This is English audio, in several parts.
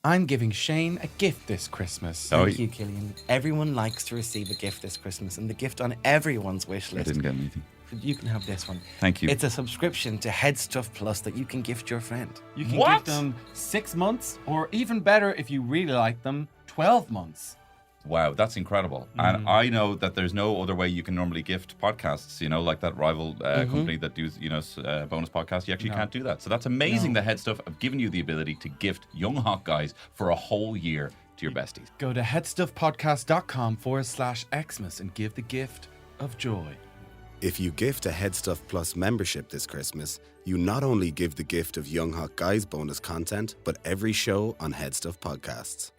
I'm giving Shane a gift this Christmas. Thank you, Killian. Everyone likes to receive a gift this Christmas, and the gift on everyone's wish list. I didn't get anything. You can have this one. Thank you. It's a subscription to HeadStuff Plus that you can gift your friend. You can give them 6 months, or even better, if you really like them, 12 months. Wow, that's incredible. And I know that there's no other way you can normally gift podcasts, like that rival company that does, bonus podcasts. You actually can't do that. So that's amazing that HeadStuff have given you the ability to gift young hot guys for a whole year to your besties. Go to headstuffpodcast.com/Xmas and give the gift of joy. If you gift a HeadStuff Plus membership this Christmas, you not only give the gift of Young Hot Guys bonus content, but every show on HeadStuff Podcasts.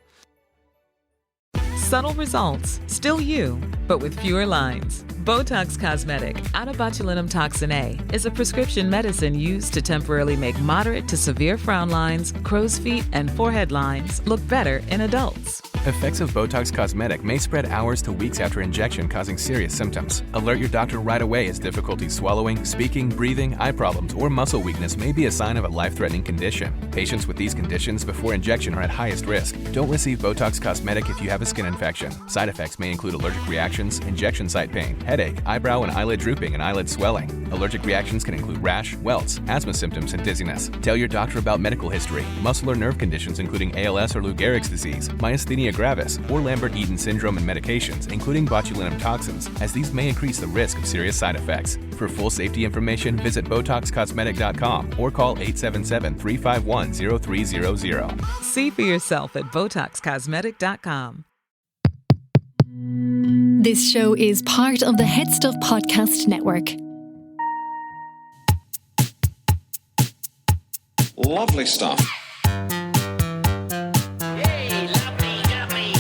Subtle results, still you, but with fewer lines. Botox Cosmetic, out of botulinum toxin A, is a prescription medicine used to temporarily make moderate to severe frown lines, crow's feet, and forehead lines look better in adults. Effects of Botox Cosmetic may spread hours to weeks after injection, causing serious symptoms. Alert your doctor right away as difficulty swallowing, speaking, breathing, eye problems, or muscle weakness may be a sign of a life-threatening condition. Patients with these conditions before injection are at highest risk. Don't receive Botox Cosmetic if you have a skin infection. Side effects may include allergic reactions, injection site pain, headache, eyebrow and eyelid drooping, and eyelid swelling. Allergic reactions can include rash, welts, asthma symptoms, and dizziness. Tell your doctor about medical history, muscle or nerve conditions including ALS or Lou Gehrig's disease, myasthenia gravis, or Lambert-Eaton syndrome, and medications, including botulinum toxins, as these may increase the risk of serious side effects. For full safety information, visit BotoxCosmetic.com or call 877-351-0300. See for yourself at BotoxCosmetic.com. This show is part of the HeadStuff Podcast Network. Lovely stuff. Hey, lovely Duffy.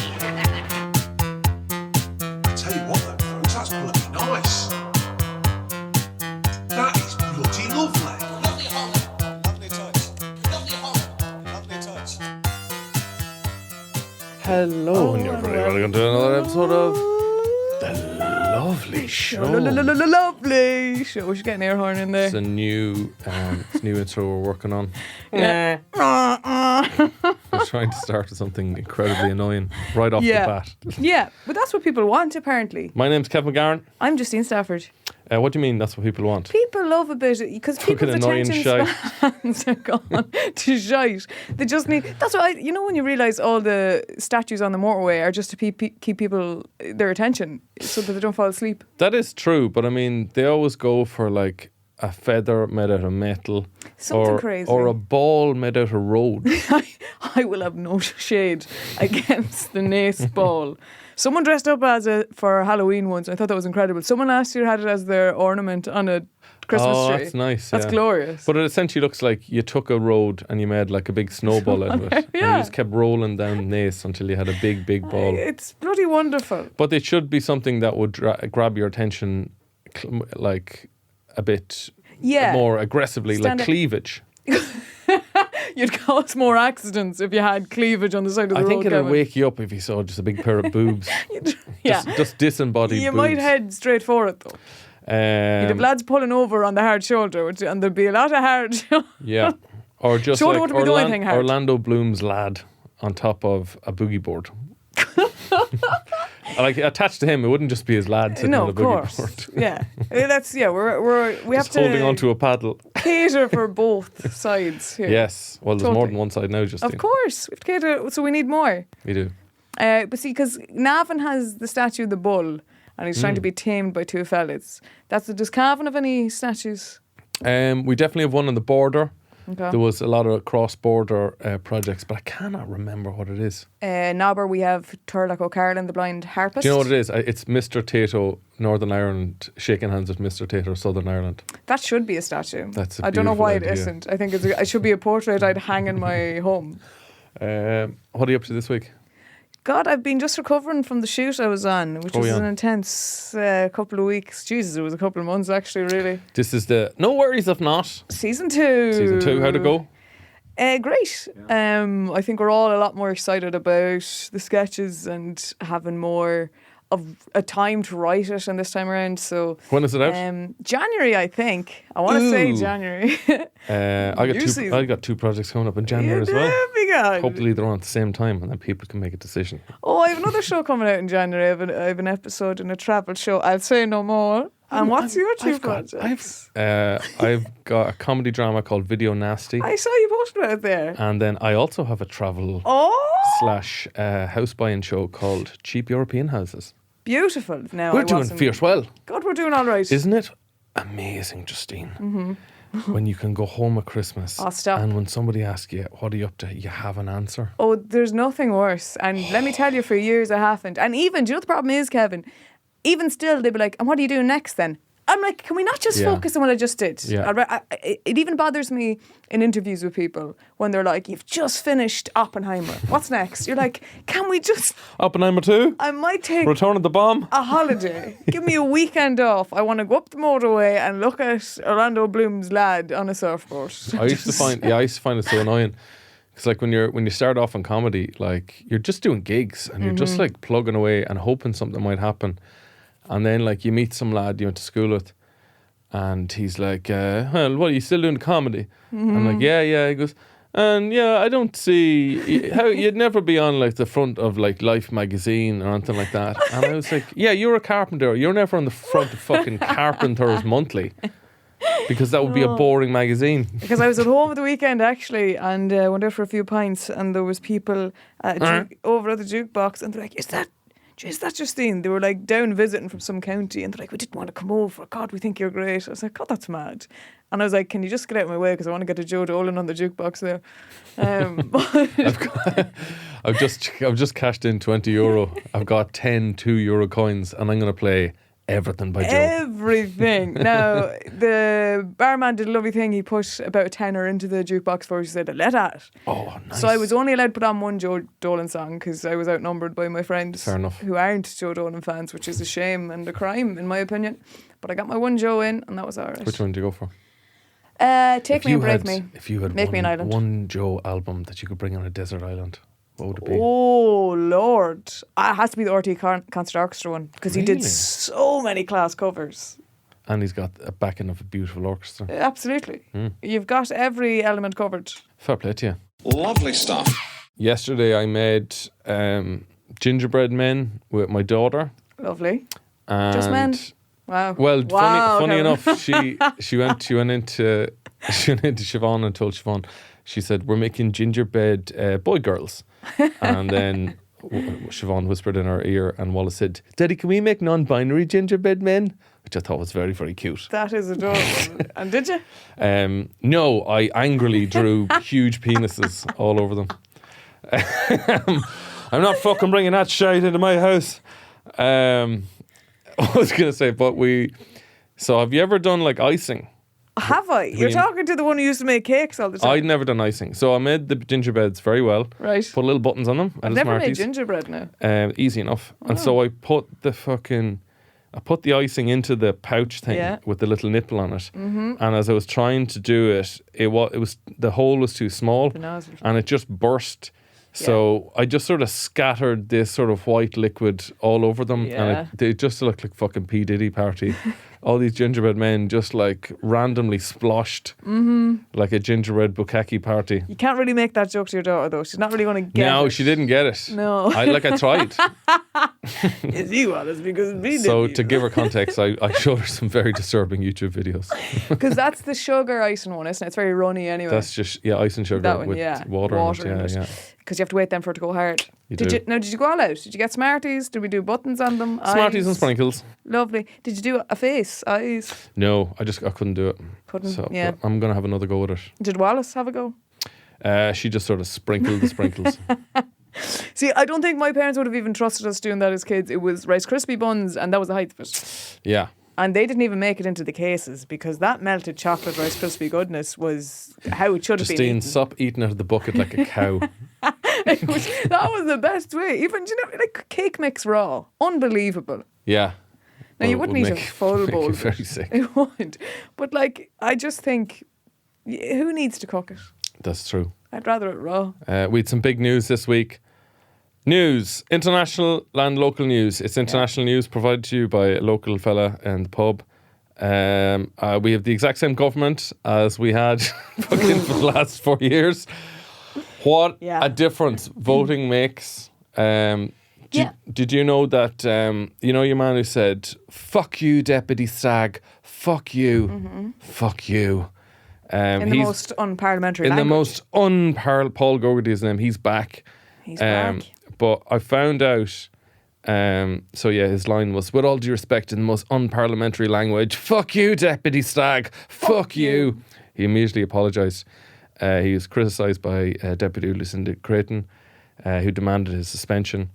I tell you what, though, folks, that's bloody nice. That is bloody lovely. Lovely Holly. Lovely touch. Lovely Holly. Lovely touch. Hello, and you're very welcome to another episode of The Lovely Show. Lovely show. We should get an air horn in there. It's a new intro we're working on. Yeah. We're trying to start with something incredibly annoying right off the bat. Yeah, but that's what people want, apparently. My name's Kevin McGarren. I'm Justine Stafford. What do you mean that's what people want? People love a bit, because people's attention spans are gone to shite. They just need, that's why, when you realise all the statues on the motorway are just to keep people, their attention, so that they don't fall asleep. That is true, but I mean, they always go for like a feather made out of metal. Something crazy. Or a ball made out of road. I will have no shade against the Nace ball. Someone dressed up for Halloween once. I thought that was incredible. Someone last year had it as their ornament on a Christmas tree. Oh, that's nice. That's glorious. But it essentially looks like you took a road and you made like a big snowball out of it. Yeah. And you just kept rolling down Nace until you had a big, big ball. It's bloody wonderful. But it should be something that would grab your attention like a bit more aggressively, like cleavage. You'd cause more accidents if you had cleavage on the side of the road. I think it'd wake you up if you saw just a big pair of boobs. Just disembodied boobs. You might head straight for it, though. You'd have lads pulling over on the hard shoulder, and there'd be a lot of hard. Yeah. Or just shoulder like would be the only thing hard. Orlando Bloom's lad on top of a boogie board. Like attached to him, it wouldn't just be his lad sitting on a boogie board. Yeah, we have to holding onto a paddle. Cater for both sides here. Yes, well, there's more than one side now, Justine. Of course, we have to cater, so we need more. We do. But see, because Navan has the statue of the bull, and he's trying to be tamed by two fellas. Does Cavan have any statues? We definitely have one on the border. Okay. There was a lot of cross-border projects, but I cannot remember what it is. Nobber, we have Turlock O'Carlin, the blind harpist. Do you know what it is? It's Mr. Tato, Northern Ireland, shaking hands with Mr. Tato, Southern Ireland. That should be a statue. That's a I don't know why idea. it isn't. I think it should be a portrait I'd hang in my home. What are you up to this week? God, I've been just recovering from the shoot I was on, which was an intense couple of weeks. Jesus, it was a couple of months actually, really. This is the No Worries If Not. Season 2. Season 2, how'd it go? Great. Yeah. I think we're all a lot more excited about the sketches and having more of a time to write it and this time around. So when is it out? January, I think. I want to say January. I got 2 projects coming up in January as well. God. Hopefully they're on at the same time and then people can make a decision. Oh, I have another show coming out in January. I have an episode in a travel show. I'll say no more. And what's your 2 projects? I've got a comedy drama called Video Nasty. I saw you post about it there. And then I also have a travel / house buying show called Cheap European Houses. Beautiful. Now we're doing fierce well. God, we're doing all right. Isn't it amazing, Justine? Mm-hmm. When you can go home at Christmas and when somebody asks you, what are you up to? You have an answer. Oh, there's nothing worse. And let me tell you, for years I haven't. And even, do you know what the problem is, Kevin? Even still, they'd be like, and what are you doing next then? I'm like, can we not just focus on what I just did? Yeah. It even bothers me in interviews with people when they're like, you've just finished Oppenheimer. What's next? You're like, can we just... Oppenheimer 2? I might take... Return of the Bomb? A holiday. Give me a weekend off. I want to go up the motorway and look at Orlando Bloom's lad on a surfboard. I used to find it so annoying. It's like when you start off in comedy, like you're just doing gigs and you're just like plugging away and hoping something might happen. And then, like, you meet some lad you went to school with, and he's like, well, what, are you still doing comedy? I'm like, yeah. He goes, and I don't see how you'd never be on, like, the front of, like, Life magazine or anything like that. And I was like, yeah, you're a carpenter. You're never on the front of fucking Carpenter's Monthly. Because that would be a boring magazine. Because I was at home at the weekend, actually, and went out for a few pints, and there was people over at the jukebox, and they're like, is that Justine? They were like down visiting from some county and they're like, we didn't want to come over. God, we think you're great. I was like, God, that's mad. And I was like, can you just get out of my way because I want to get a Joe Dolan on the jukebox there. I've just cashed in €20. I've got 10 €2 coins and I'm going to play Everything by Joe. Everything. Now, the barman did a lovely thing. He put about a tenner into the jukebox for us. He said, let at. Oh, nice. So I was only allowed to put on one Joe Dolan song because I was outnumbered by my friends who aren't Joe Dolan fans, which is a shame and a crime, in my opinion. But I got my one Joe in, and that was all right. Which one did you go for? Take Me and Break Me. If you had Make Me an Island. One Joe album that you could bring on a desert island, what would it be? Oh, Lord. It has to be the RT Concert Orchestra one because he did so many class covers. And he's got a backing of a beautiful orchestra. Absolutely. You've got every element covered. Fair play to you. Lovely stuff. Yesterday I made gingerbread men with my daughter. Lovely. And just men? Wow. Well, funny enough, she went into Siobhan and told Siobhan, she said, we're making gingerbread boy girls. And then Siobhan whispered in her ear and Wallace said, Daddy, can we make non-binary gingerbread men? Which I thought was very, very cute. That is adorable. And did you? No, I angrily drew huge penises all over them. I'm not fucking bringing that shite into my house. I was going to say, so have you ever done like icing? Have I? You're talking to the one who used to make cakes all the time. I'd never done icing. So I made the gingerbreads very well. Right. Put little buttons on them. I've never made gingerbread now. Easy enough. Oh. And so I put the icing into the pouch thing with the little nipple on it. Mm-hmm. And as I was trying to do it, it was the hole was too small and it just burst. So I just sort of scattered this sort of white liquid all over them and they just looked like fucking P. Diddy party. All these gingerbread men just like randomly splashed like a gingerbread bukkake party. You can't really make that joke to your daughter though. She's not really going to get it. No, she didn't get it. No. I tried. Is he honest because it's me? So to give her context, I showed her some very disturbing YouTube videos. Because that's the sugar icing one, isn't it? It's very runny anyway. That's just, ice and sugar that one, with water in it. Because you have to wait then for it to go hard. Did you go all out? Did you get Smarties? Did we do buttons on them? Smarties and sprinkles. Lovely. Did you do a face? Eyes? No, I couldn't do it. So, but I'm going to have another go at it. Did Wallace have a go? She just sort of sprinkled the sprinkles. See, I don't think my parents would have even trusted us doing that as kids. It was Rice Krispie buns and that was the height of it. Yeah. And they didn't even make it into the cases because that melted chocolate Rice Krispie goodness was how it should have been eaten. Justine, stop eating out of the bucket like a cow. That was the best way. Even, like cake mix raw. Unbelievable. Yeah. Now, you wouldn't eat a full bowl. Make you very sick. It would. But, I just think, who needs to cook it? That's true. I'd rather it raw. We had some big news this week. News, international and local news. It's international news provided to you by a local fella in the pub. We have the exact same government as we had fucking for the last 4 years. What a difference voting makes. Did you know that, you know your man who said, fuck you, Deputy Stag, fuck you, fuck you. In the most unparliamentary language. In the most Paul Gogarty's name, he's back. He's back. But I found out, his line was, with all due respect, in the most unparliamentary language, fuck you, Deputy Stag, fuck you. He immediately apologised. He was criticised by Deputy Lucinda Creighton, who demanded his suspension.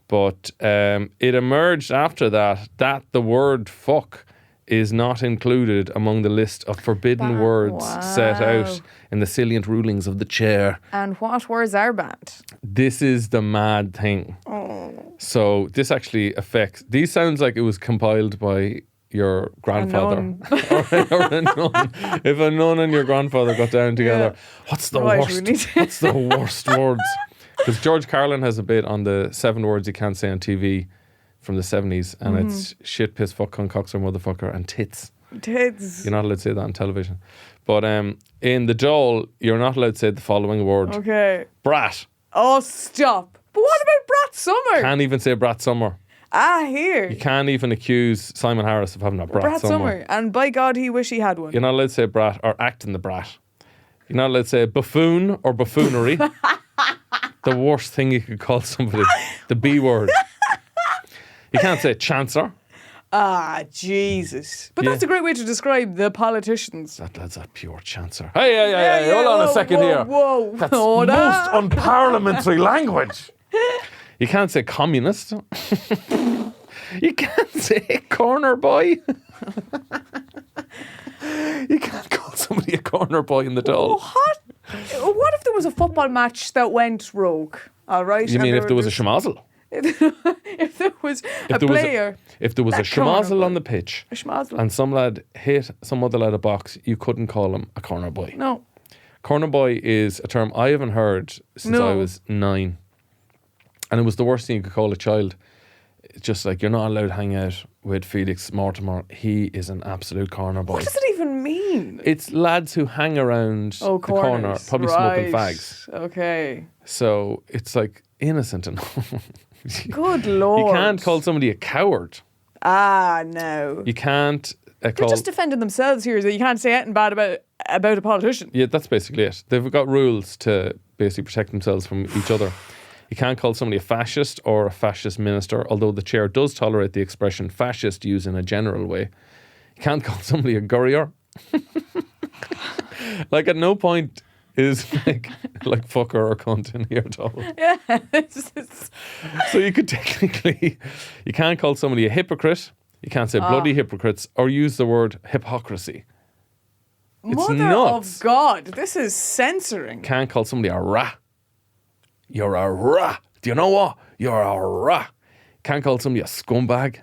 But it emerged after that the word fuck is not included among the list of forbidden words set out in the salient rulings of the chair. And what words are banned? This is the mad thing. So this actually affects... These sounds like it was compiled by your grandfather. or a nun. If a nun and your grandfather got down together, what's the worst words? Because George Carlin has a bit on the 7 words you can't say on TV from the 70s, and it's shit, piss, fuck, cunt, cockser, motherfucker, and tits. Tits. You're not allowed to say that on television. But in the Dail, you're not allowed to say the following word. Okay. Brat. Oh, stop. But what about Brat Summer? Can't even say Brat Summer. Here. You can't even accuse Simon Harris of having a Brat Summer. And by God, he wish he had one. You're not allowed to say brat or acting the brat. You're not allowed to say buffoon or buffoonery. The worst thing you could call somebody. The B word. You can't say chancer. Jesus. But that's a great way to describe the politicians. That's a pure chancer. Hey, hold on a second here. Whoa. That's most unparliamentary language. You can't say communist. You can't say corner boy. You can't call somebody a corner boy in the Dail. What if there was a football match that went rogue? All right. You mean if there was a schmozzle? If there was a player. If there was a schmozzle on the pitch, and some lad hit some other lad a box, you couldn't call him a corner boy. No. Corner boy is a term I haven't heard since I was 9. And it was the worst thing you could call a child. It's just like, you're not allowed to hang out with Felix Mortimer. He is an absolute corner boy. What does it even mean? It's lads who hang around the corner, probably smoking fags. Okay. So it's like innocent and Good Lord. You can't call somebody a coward. No. You can't They're just defending themselves here, so you can't say anything bad about a politician. Yeah, that's basically it. They've got rules to basically protect themselves from each other. You can't call somebody a fascist or a fascist minister, although the chair does tolerate the expression fascist used in a general way. You can't call somebody a gurrier. Like, at no point is like fucker or cunt in here at all. Yeah. So you could technically, you can't call somebody a hypocrite. You can't say bloody hypocrites or use the word hypocrisy. It's Mother nuts. of God, this is censoring. Can't call somebody a rat. You're a rat. Do you know what? You're a rat. Can't call somebody a scumbag.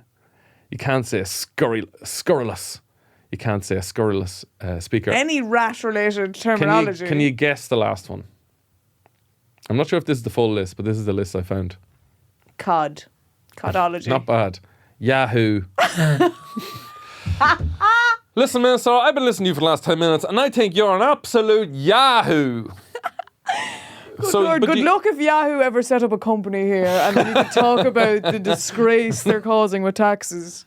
You can't say scurrilous. You can't say a scurrilous speaker. Any rat-related terminology. Can you guess the last one? I'm not sure if this is the full list, but this is the list I found. Codology. Not bad. Yahoo. Listen, Minister, I've been listening to you for the last 10 minutes, and I think you're an absolute Yahoo. Good luck if Yahoo ever set up a company here and then you could talk about the disgrace they're causing with taxes.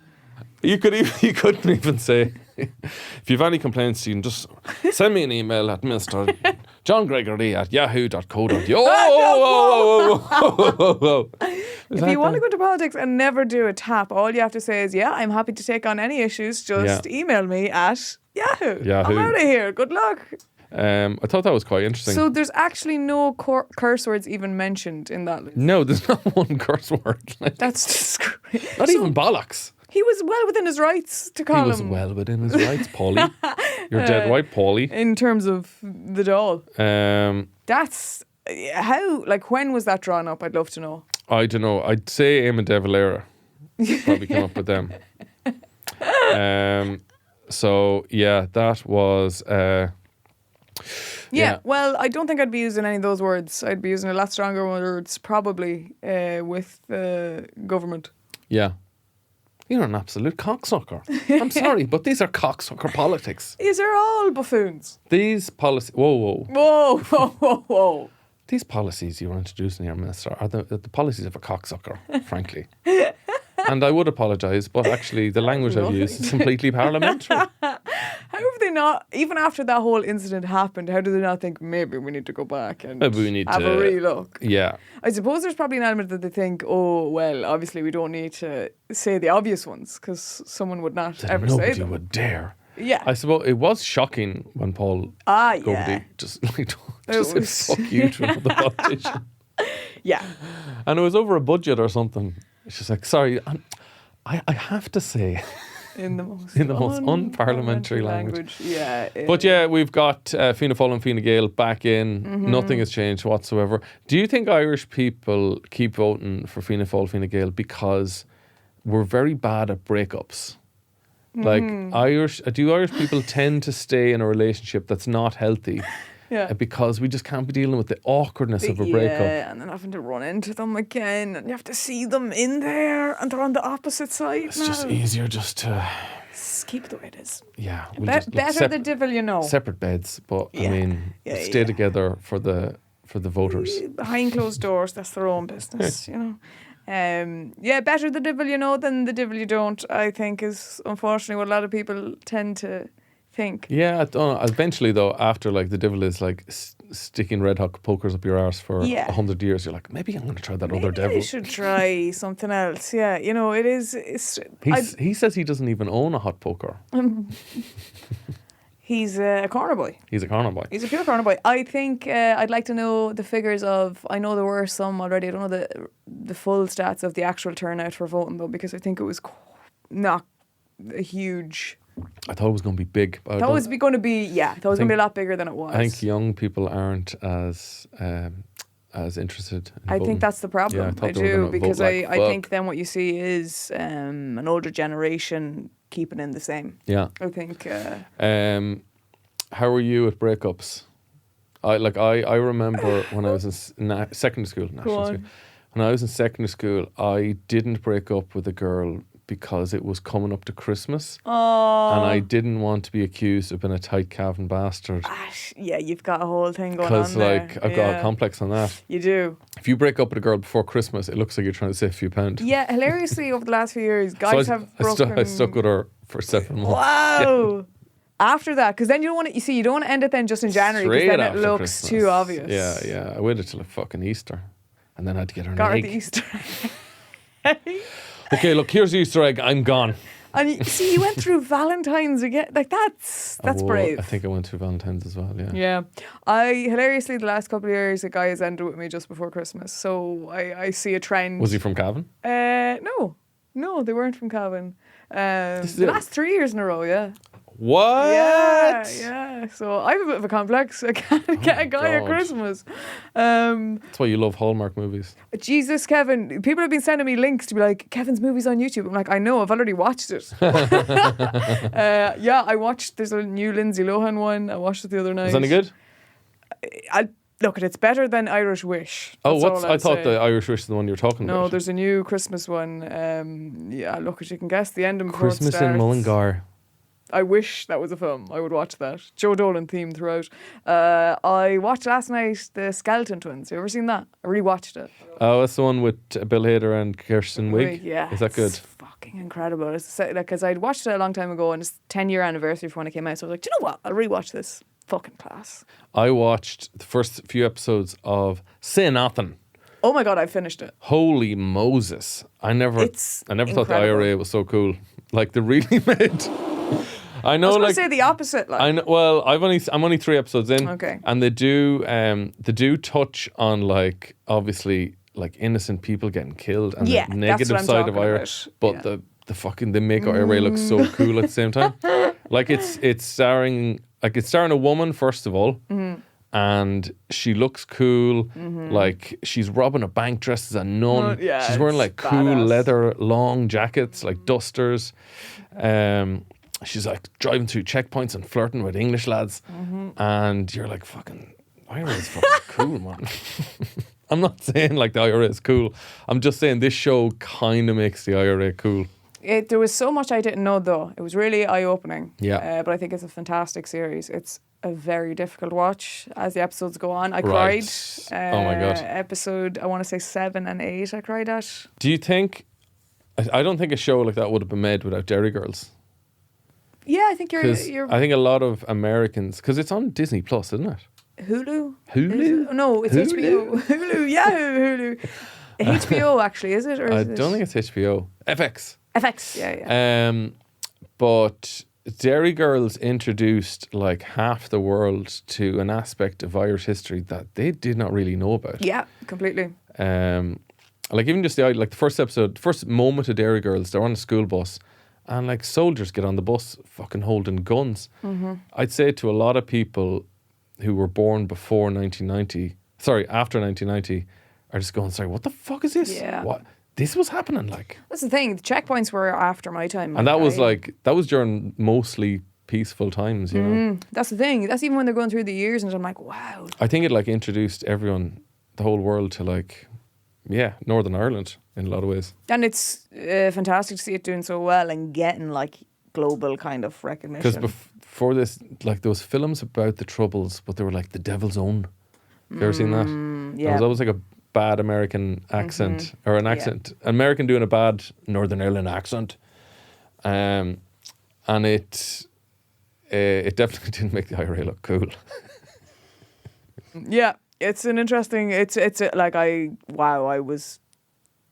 You couldn't even say, if you have any complaints, you can just send me an email at mr.johngregory@yahoo.co.uk. If you want to go into politics and never do a tap, all you have to say is, I'm happy to take on any issues. Just email me at Yahoo. I'm out of here. Good luck. I thought that was quite interesting. So there's actually no curse words even mentioned in that list? No, there's not one curse word. That's disgrace. Not even bollocks. He was well within his rights to call him. He was well within his rights, Paulie. You're dead right, Paulie. In terms of the Dail. That's how, when was that drawn up? I'd love to know. I don't know. I'd say Eamon de Valera probably came up with them. So yeah, that was Yeah, well, I don't think I'd be using any of those words. I'd be using a lot stronger words, probably, with the government. Yeah. You're an absolute cocksucker. I'm sorry, but these are cocksucker politics. These are all buffoons. These policies... Whoa. Whoa. These policies you were introducing here, Minister, are the policies of a cocksucker, frankly. And I would apologise, but actually the language I've used is completely parliamentary. How have they not, even after that whole incident happened, how do they not think maybe we need to go back and have a relook? Yeah. I suppose there's probably an element that they think, oh, well, obviously we don't need to say the obvious ones because someone would not ever say them. Nobody would dare. Yeah. I suppose it was shocking when Paul Goverty just said fuck you to another politician. Yeah. And it was over a budget or something. She's like, sorry, I have to say... In the most unparliamentary language. Yeah. But yeah, we've got Fianna Fáil and Fine Gael back in. Mm-hmm. Nothing has changed whatsoever. Do you think Irish people keep voting for Fianna Fáil, Fine Gael because we're very bad at breakups? Like do Irish people tend to stay in a relationship that's not healthy? Yeah. Because we just can't be dealing with the awkwardness of a breakup. Yeah, and then having to run into them again, and you have to see them in there, and they're on the opposite side. It's just easier just to keep it the way it is. Yeah, better the devil you know. Separate beds, but I mean, stay together for the voters. Behind closed doors, that's their own business, you know. Better the devil you know than the devil you don't, I think, is unfortunately what a lot of people tend to think. Yeah, I don't know. Eventually, though, after like the devil is like sticking red hot pokers up your arse for 100 years, you're like, maybe I'm going to try that other devil. I should try something else. Yeah, you know, it is. He says he doesn't even own a hot poker. He's a corner boy. He's a corner boy. He's a pure corner boy. I think I'd like to know the figures of. I know there were some already. I don't know the full stats of the actual turnout for voting though, because I think it was not a huge. I thought it was going to be big. I thought it was going to be I thought it was going to be a lot bigger than it was. I think young people aren't as interested in voting. think that's the problem. Yeah, I do, because I think then what you see is an older generation keeping in the same. Yeah. I think. How are you at breakups? I remember when I was in secondary school, national school. When I was in secondary school, I didn't break up with a girl because it was coming up to Christmas. Oh. And I didn't want to be accused of being a tight calving bastard. Yeah, you've got a whole thing going on there. Because I've got a complex on that. You do. If you break up with a girl before Christmas, it looks like you're trying to save a few pounds. Yeah, hilariously over the last few years, guys have broken... I stuck with her for 7 months. Wow. Yeah. After that, because then you don't want to, you don't want to end it then just in January, because then it looks Christmas. too obvious. Yeah. I waited till fucking Easter. And then I had to get her an egg. Got her the Easter egg. Okay, look, here's the Easter egg. I'm gone. And you went through Valentine's again. Like, that's brave. I think I went through Valentine's as well, yeah. Yeah. Hilariously, the last couple of years, a guy has ended with me just before Christmas. So I see a trend. Was he from Cavan? No, they weren't from Cavan. The last 3 years in a row, yeah. What? Yeah. So I have a bit of a complex. I can't get a guy at Christmas. That's why you love Hallmark movies. Jesus, Kevin. People have been sending me links to be like, Kevin's movie's on YouTube. I'm like, I know, I've already watched it. I watched, there's a new Lindsay Lohan one. I watched it the other night. Is it any good? Look, it's better than Irish Wish. I thought the Irish Wish is the one you're talking about. No, there's a new Christmas one. Look, as you can guess, the ending before Christmas it starts. in Mullingar. I wish that was a film. I would watch that. Joe Dolan theme throughout. I watched last night The Skeleton Twins. You ever seen that? I rewatched it. Oh, that's the one with Bill Hader and Kirsten Wiig. Yeah. Is that good? It's fucking incredible. It's like, because I'd watched it a long time ago and it's 10-year anniversary for when it came out. So I was like, do you know what? I'll rewatch this. Fucking class. I watched the first few episodes of Say Nothing. Oh my God, I finished it. Holy Moses. I never thought the IRA was so cool. Like, they really made... I know, I was going to say the opposite. Like. I know. Well, I'm only 3 episodes in. Okay. And they do touch on, like, obviously, like, innocent people getting killed and the negative side of IRA. But they make IRA look so cool at the same time. Like, it's starring a woman first of all, and she looks cool. Like, she's robbing a bank dressed as a nun. She's wearing like cool leather long jackets, like dusters. she's like driving through checkpoints and flirting with English lads, and you're like, fucking IRA is fucking cool, man. I'm not saying like the IRA is cool. I'm just saying this show kind of makes the IRA cool. There was so much I didn't know, though. It was really eye-opening. Yeah. But I think it's a fantastic series. It's a very difficult watch as the episodes go on. I cried. Oh my God. Episode, I want to say 7 and 8 I cried at. Do you think... I don't think a show like that would have been made without Dairy Girls. Yeah, I think you're I think a lot of Americans... Because it's on Disney Plus, isn't it? Hulu? Hulu? No, it's Hulu? HBO. Hulu, Hulu. HBO, actually, is it? Or I is don't think it's HBO. FX. FX, yeah. But Dairy Girls introduced like half the world to an aspect of Irish history that they did not really know about. Yeah, completely. Like even just the first episode, first moment of Dairy Girls, they're on a school bus and like soldiers get on the bus fucking holding guns. I'd say to a lot of people who were born after 1990, are just going, sorry, what the fuck is this? Yeah. What? This was happening, like. That's the thing. The checkpoints were after my time. And that was during mostly peaceful times, you know. That's the thing. That's even when they're going through the years, and I'm like, wow. I think it like introduced everyone, the whole world, to like, Northern Ireland in a lot of ways. And it's fantastic to see it doing so well and getting like global kind of recognition. Because before this, like there was films about the Troubles, but they were like the Devil's Own. You ever seen that? Yeah. It was always like a bad American accent or an accent, American doing a bad Northern Ireland accent, and it definitely didn't make the IRA look cool. Yeah, it's an interesting. I was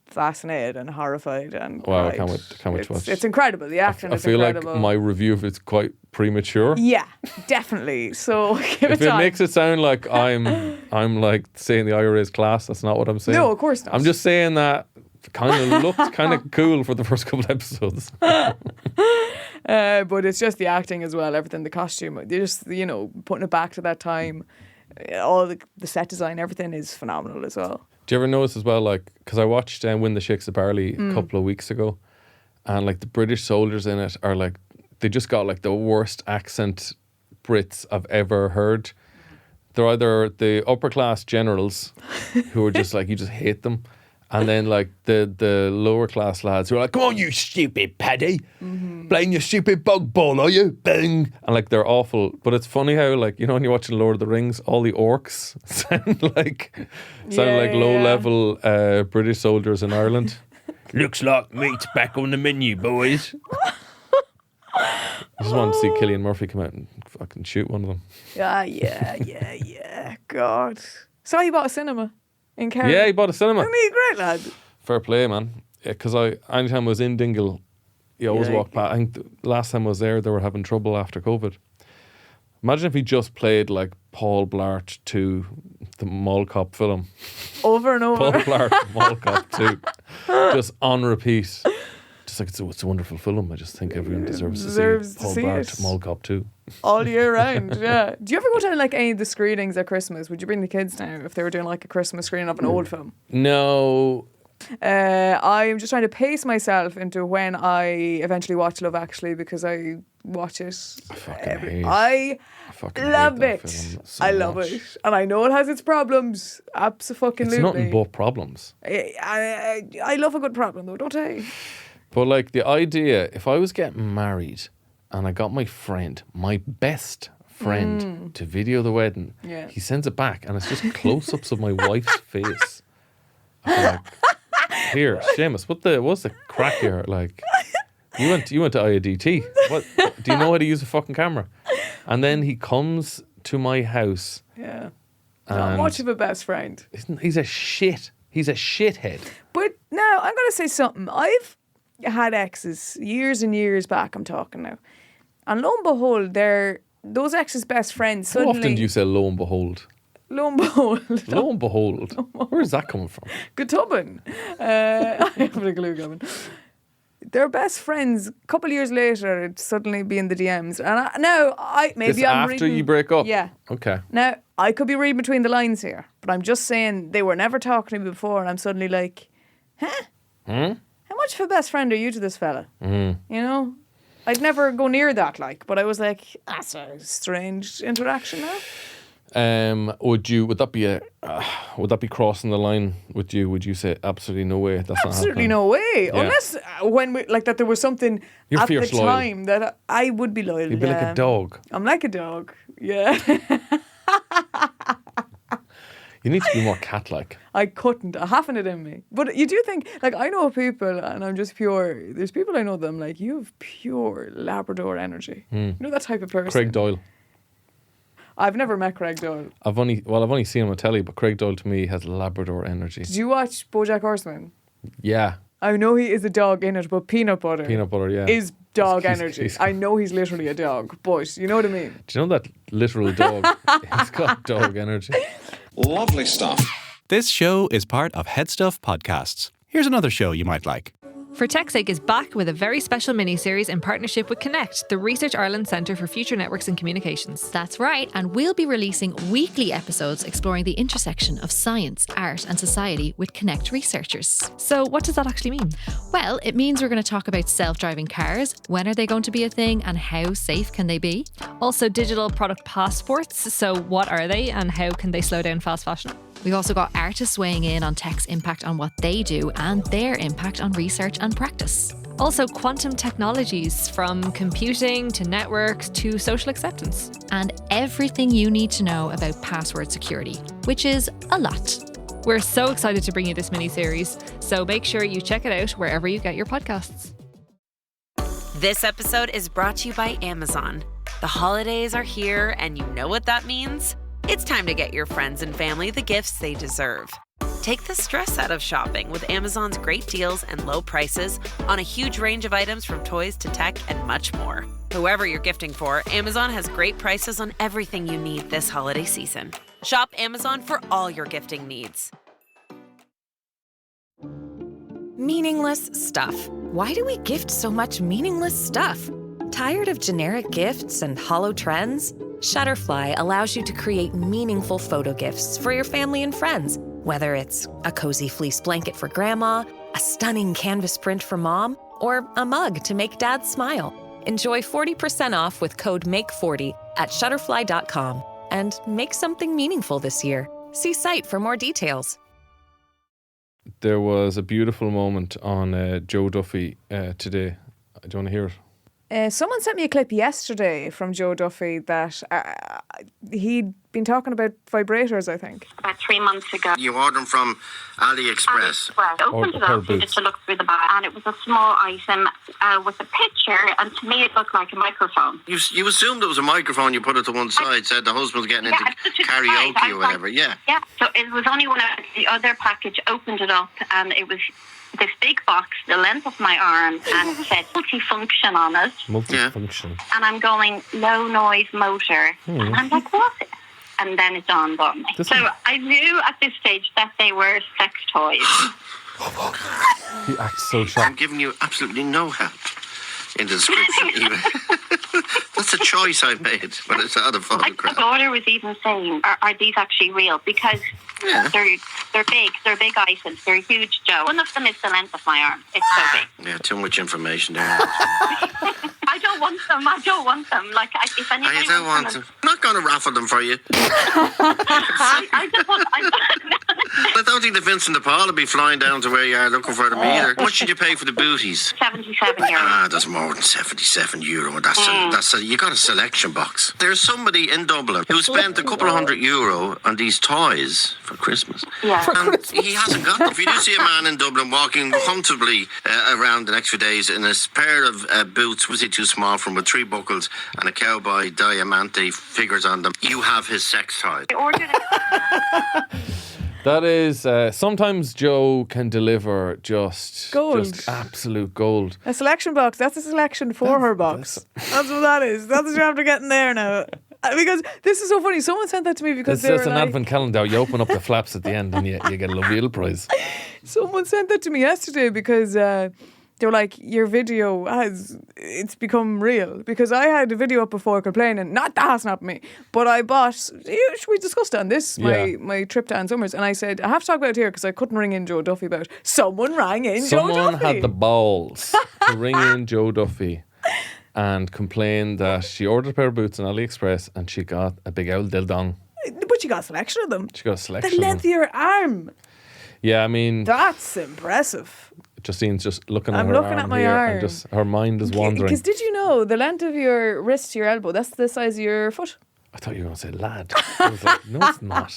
fascinated and horrified and wow, cried. I can't wait to watch. It's incredible. The acting is incredible. I feel like my review of it's quite premature. Yeah, definitely. So give if it it time. makes it sound like I'm like saying the IRA is class, that's not what I'm saying. No, of course not. I'm just saying that kind of looked kind of cool for the first couple of episodes. But it's just the acting as well, everything, the costume. They're just, putting it back to that time. All the set design, everything is phenomenal as well. Do you ever notice as well, like, because I watched Win the Shakes of Barley a couple of weeks ago, and like the British soldiers in it are like, they just got like the worst accent Brits I've ever heard. They're either the upper class generals who are just like, you just hate them, and then like the lower class lads who are like, come on you stupid paddy, playing your stupid bug ball, are you? Bang! And like they're awful. But it's funny how like, when you're watching Lord of the Rings, all the orcs sound like low level British soldiers in Ireland. Looks like meat's back on the menu, boys. I just wanted to see Cillian Murphy come out and fucking shoot one of them. Yeah. God. So he bought a cinema in Kerry. Yeah, he bought a cinema. Isn't he a great lad? Fair play, man. Because anytime I was in Dingle, you always walk past. I think the last time I was there, they were having trouble after COVID. Imagine if he just played like Paul Blart 2, the Mall Cop film. Over and over. Paul Blart, Mall Cop 2. Just on repeat. Just like it's a wonderful film. I just think everyone deserves to see Paul Blart, Mall Cop 2. All year round, yeah. Do you ever go to like any of the screenings at Christmas? Would you bring the kids now if they were doing like a Christmas screening of an old film? No. I'm just trying to pace myself into when I eventually watch Love Actually, because I watch it. I love it. So I love much. it, and I know it has its problems. Absolutely, it's nothing but problems. I love a good problem, though, don't I? But like the idea, if I was getting married and I got my best friend, to video the wedding, he sends it back and it's just close-ups of my wife's face. I'm like, here, Seamus, what's the crack here? Like, you went to IADT. What? Do you know how to use a fucking camera? And then he comes to my house. Yeah. Not much of a best friend. He's a shithead. But now I'm going to say something. I've had exes years and years back, I'm talking now. And lo and behold, those exes' best friends suddenly... How often do you say lo and behold? Lo and behold. Lo and behold. Where's that coming from? Gutubin. I haven't a clue, Gavin. They're best friends. A couple of years later, it'd suddenly be in the DMs. And I'm after you break up? Yeah. Okay. Now, I could be reading between the lines here, but I'm just saying they were never talking to me before, and I'm suddenly like, huh? How much of a best friend are you to this fella? You know? I'd never go near that, like. But I was like, that's a strange interaction now. Would that be crossing the line with you? Would you say absolutely no way? That's absolutely not no way. Yeah. Unless when we like that there was something You're at the fierce loyal. time that I would be loyal. You'd be like a dog. I'm like a dog. Yeah. You need to be more cat-like. I couldn't. I haven't it in me. But you do think, like, I know people, and I'm just pure. There's people I know them, like, you have pure Labrador energy. You know that type of person. Craig Doyle. I've never met Craig Doyle. I've only seen him on telly, but Craig Doyle to me has Labrador energy. Did you watch BoJack Horseman? Yeah. I know he is a dog in it, but peanut butter Yeah. is dog He's- energy. I know he's literally a dog, but you know what I mean? Do you know that literal dog? He's got dog energy. Lovely stuff. This show is part of HeadStuff Podcasts. Here's another show you might like. For Tech's Sake is back with a very special mini-series in partnership with Connect, the Research Ireland Centre for Future Networks and Communications. That's right, and we'll be releasing weekly episodes exploring the intersection of science, art and society with Connect researchers. So what does that actually mean? Well, it means we're going to talk about self-driving cars, when are they going to be a thing and how safe can they be? Also digital product passports, so what are they and how can they slow down fast fashion? We've also got artists weighing in on tech's impact on what they do and their impact on research and practice. Also quantum technologies, from computing to networks to social acceptance. And everything you need to know about password security, which is a lot. We're so excited to bring you this mini-series, so make sure you check it out wherever you get your podcasts. This episode is brought to you by Amazon. The holidays are here, and you know what that means? It's time to get your friends and family the gifts they deserve. Take the stress out of shopping with Amazon's great deals and low prices on a huge range of items from toys to tech and much more. Whoever you're gifting for, Amazon has great prices on everything you need this holiday season. Shop Amazon for all your gifting needs. Meaningless stuff. Why do we gift so much meaningless stuff? Tired of generic gifts and hollow trends? Shutterfly allows you to create meaningful photo gifts for your family and friends. Whether it's a cozy fleece blanket for grandma, a stunning canvas print for mom, or a mug to make dad smile. Enjoy 40% off with code MAKE40 at Shutterfly.com and make something meaningful this year. See site for more details. There was a beautiful moment on Joe Duffy today. Do you want to hear it? Someone sent me a clip yesterday from Joe Duffy that he'd been talking about vibrators, I think. About 3 months ago. You ordered them from AliExpress. I opened it up just to look through the bag, and it was a small item with a picture, and to me it looked like a microphone. You assumed it was a microphone, you put it to one side, said the husband's getting into karaoke or whatever, Yeah, so it was only when the other package opened it up, and it was this big box, the length of my arm, and it said multifunction on it. Multifunction. And I'm going, low noise motor. And I'm like, what? And then it dawned on me. So I knew at this stage that they were sex toys. He acts so shocked. I'm giving you absolutely no help in the description even. That's a choice I made, but it's out of photograph. My daughter was even saying, are these actually real? Because they're big items, they're huge, Joe. One of them is the length of my arm. It's so big. Yeah, too much information there. I don't want them. Like, if anybody I don't want them. I'm not going to raffle them for you. I just want... I don't think the Vincent de Paul will be flying down to where you are looking for them either. What should you pay for the booties? €77. That's more than €77. That's you got a selection box. There's somebody in Dublin who spent a couple of €100 on these toys for Christmas. Yeah. And he hasn't got them. If you do see a man in Dublin walking comfortably around the next few days in a pair of boots, was he too small for him, with 3 buckles and a cowboy diamante figures on them, you have his sex toy. I ordered it. That is, sometimes Joe can deliver just absolute gold. A selection box. That's a selection for her box. That's what that is. That's what you have to get in there now. Because this is so funny. Someone sent that to me because it's an advent calendar. You open up the flaps at the end and you get a lovely little prize. Someone sent that to me yesterday because they were like, your video it's become real. Because I had a video up before complaining, that's not me. But I bought, we discussed it on this, my trip to Ann Summers, and I said, I have to talk about it here because I couldn't ring in Joe Duffy about it. Someone rang in Joe Duffy. Someone had the balls to ring in Joe Duffy and complained that she ordered a pair of boots on AliExpress and she got a big old dildong. But she got a selection of them. She got a selection The of them. length of your arm. Yeah, I mean, That's impressive. Justine's just looking at I'm her looking arm at my here arm. and just her mind is wandering. Because did you know the length of your wrist to your elbow, that's the size of your foot? I thought you were going to say lad. I was like, no, it's not.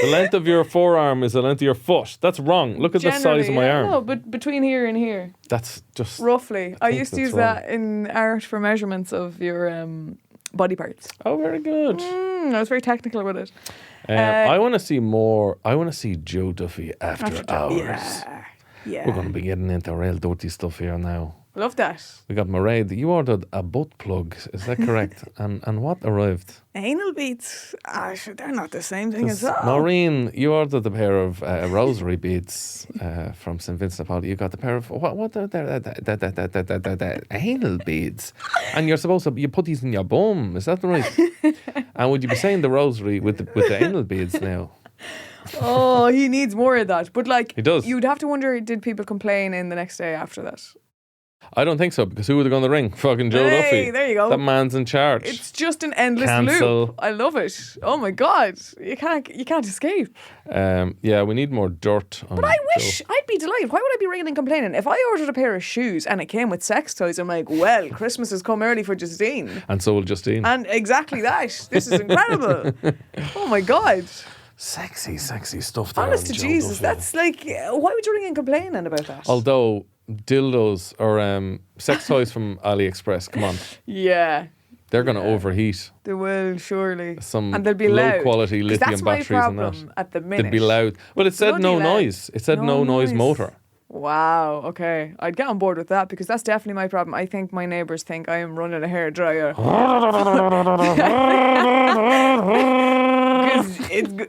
The length of your forearm is the length of your foot. That's wrong. Look at the size of my arm. No, but between here and here. That's just... Roughly. I think used to that's use that in art for measurements of your body parts. Oh, very good. I was very technical with it. I want to see more. I want to see Joe Duffy after hours. Yeah. We're going to be getting into real dirty stuff here now. Love that. We got Mairead. You ordered a butt plug. Is that correct? and what arrived? Anal beads. They're not the same thing as all. Maureen, you ordered a pair of rosary beads from St. Vincent de Paul. You got the pair of anal beads, and you're supposed to you put these in your bum. Is that right? And would you be saying the rosary with the anal beads now? Oh, he needs more of that. But like, He does. You'd have to wonder, did people complain in the next day after that? I don't think so, because who would have gone to ring? Fucking Joe Duffy. There you go. That man's in charge. It's just an endless Cancel. loop. I love it. Oh my God, you can't escape. Yeah, we need more dirt on But I wish Joe. I'd be delighted. Why would I be ringing and complaining? If I ordered a pair of shoes and it came with sex toys, I'm like, well, Christmas has come early for Justine. And so will Justine. And exactly that. This is incredible. Oh my God. Sexy stuff there. Honest on to Joe Jesus, Duffy. that's like, why would you ring and complaining about that? Although dildos or sex toys from AliExpress, come on, Yeah, they're going to overheat. they will surely. Some And they'll be low loud. quality 'Cause lithium that's my batteries and problem that. at the minute. They'd be loud. But it said no Bloody loud. noise. It said no noise motor. Wow, okay. I'd get on board with that because that's definitely my problem. I think my neighbours think I am running a hairdryer.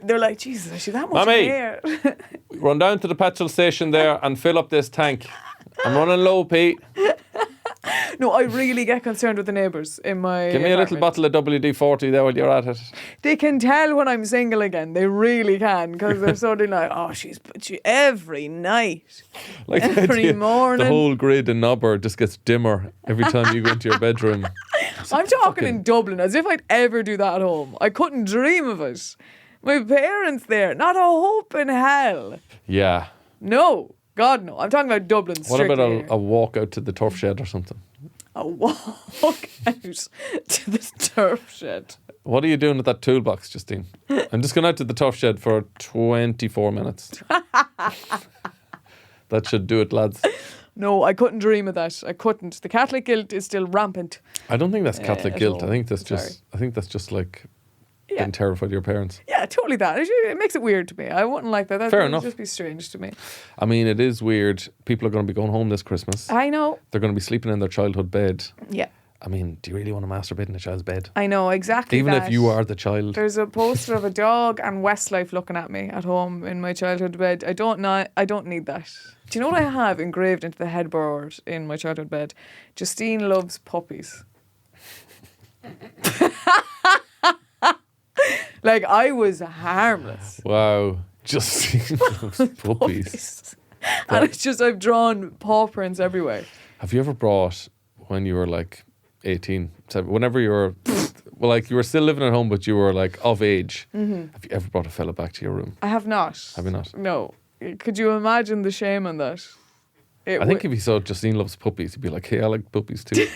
They're like, Jesus, is she that much Mommy. hair? Run down to the petrol station there and fill up this tank. I'm running low, Pete. No, I really get concerned with the neighbours in my Give me a little apartment. bottle of WD-40 there while you're at it. They can tell when I'm single again. They really can because they're suddenly like, oh, she every night, Like the every idea, morning. The whole grid in Nobber just gets dimmer every time you go into your bedroom. I'm talking in Dublin as if I'd ever do that at home. I couldn't dream of it. My parents there, not a hope in hell. Yeah. No, God no. I'm talking about Dublin. What about strictly. a walk out to the turf shed or something? A walk out to the turf shed? What are you doing with that toolbox, Justine? I'm just going out to the turf shed for 24 minutes. That should do it, lads. No, I couldn't dream of that. I couldn't. The Catholic guilt is still rampant. I don't think that's Catholic at guilt. all. I think that's Sorry. just like getting terrified of your parents. Yeah, totally that. It makes it weird to me. I wouldn't like that. Fair That enough. would just be strange to me. I mean, it is weird. People are going to be going home this Christmas. I know. They're going to be sleeping in their childhood bed. Yeah. I mean, do you really want to masturbate in a child's bed? I know, exactly Even that. if you are the child. There's a poster of a dog and Westlife looking at me at home in my childhood bed. I don't need that. Do you know what I have engraved into the headboard in my childhood bed? Justine loves puppies. Like, I was harmless. Wow. Justine loves puppies. And it's just, I've drawn paw prints everywhere. Have you ever brought, when you were like 18, whenever you were, well, like you were still living at home, but you were like of age, have you ever brought a fella back to your room? I have not. Have you not? No. Could you imagine the shame on that? I think if he saw Justine loves puppies, he'd be like, hey, I like puppies too.